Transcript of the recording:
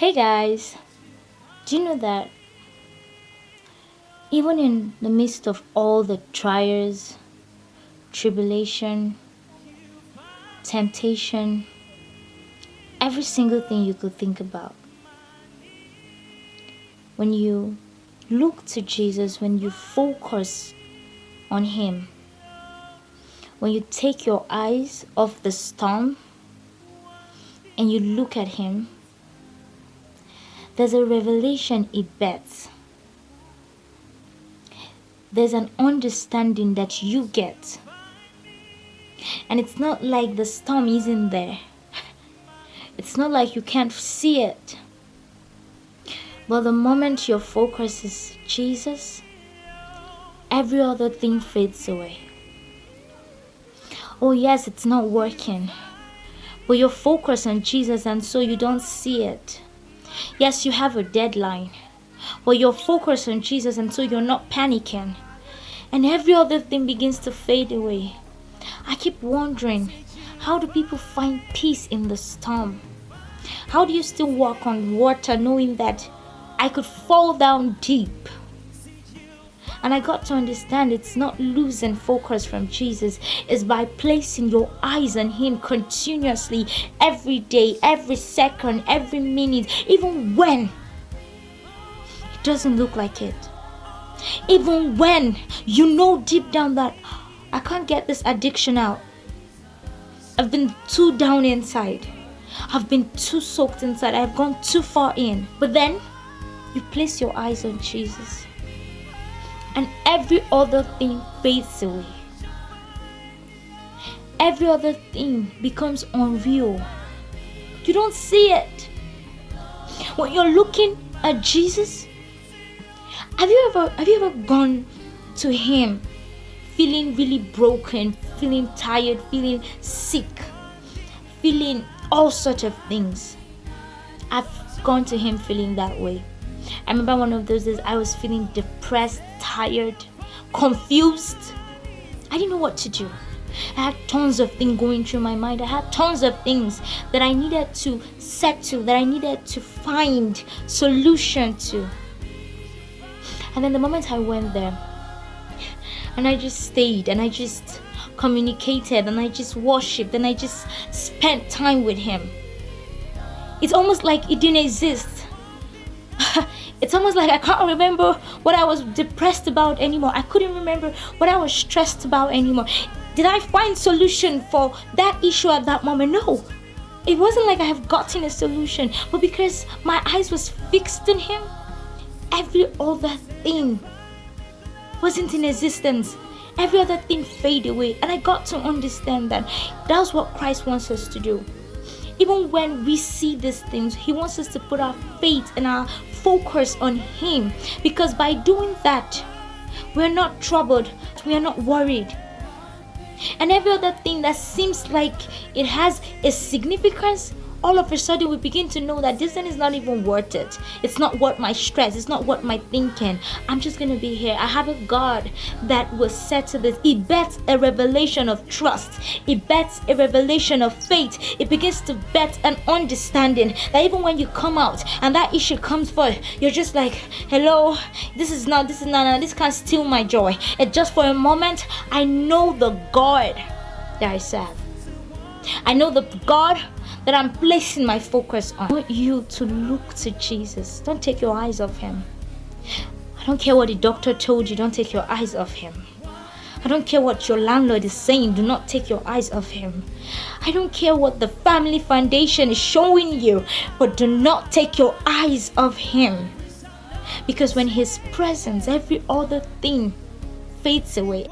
Hey guys, do you know that even in the midst of all the trials, tribulation, temptation, every single thing you could think about, when you look to Jesus, when you focus on Him, when you take your eyes off the storm and you look at Him, there's a revelation it bets. There's an understanding that you get. And it's not like the storm isn't there. It's not like you can't see it. But the moment your focus is Jesus, every other thing fades away. Oh yes, it's not working. But you're focused on Jesus and so you don't see it. Yes, you have a deadline. But you're focused on Jesus and so you're not panicking. And every other thing begins to fade away. I keep wondering, how do people find peace in the storm? How do you still walk on water knowing that I could fall down deep? And I got to understand it's not losing focus from Jesus. It's by placing your eyes on Him continuously, every day, every second, every minute, even when it doesn't look like it. Even when you know deep down that I can't get this addiction out. I've been too down inside. I've been too soaked inside. I've gone too far in. But then you place your eyes on Jesus. And every other thing fades away. Every other thing becomes unreal. You don't see it. When you're looking at Jesus, have you ever gone to Him feeling really broken, feeling tired, feeling sick, feeling all sorts of things? I've gone to Him feeling that way. I remember one of those days I was feeling depressed, tired, confused. I didn't know what to do. I had tons of things going through my mind. I had tons of things that I needed to settle, that I needed to find solution to. And then the moment I went there, and I just stayed, and I just communicated, and I just worshipped, and I just spent time with Him, it's almost like it didn't exist. It's almost like I can't remember what I was depressed about anymore. I couldn't remember what I was stressed about anymore. Did I find solution for that issue at that moment? No. It wasn't like I have gotten a solution, but because my eyes was fixed on Him, every other thing wasn't in existence. Every other thing fade away. And I got to understand that that's what Christ wants us to do. Even when we see these things, He wants us to put our faith and our focus on Him. Because by doing that, we're not troubled. We are not worried. And every other thing that seems like it has a significance, all of a sudden we begin to know that this thing is not even worth it. It's not worth my stress. It's not worth my thinking. I'm just going to be here. I have a God that will settle this. It bets a revelation of trust. It bets a revelation of faith. It begins to bet an understanding that even when you come out and that issue comes forth, you're just like, hello, this can't steal my joy. And just for a moment, I know the God that I serve. I know the God that I'm placing my focus on. I want you to look to Jesus. Don't take your eyes off Him. I don't care what the doctor told you. Don't take your eyes off Him. I don't care what your landlord is saying. Do not take your eyes off Him. I don't care what the family foundation is showing you, but do not take your eyes off Him. Because when His presence, every other thing fades away.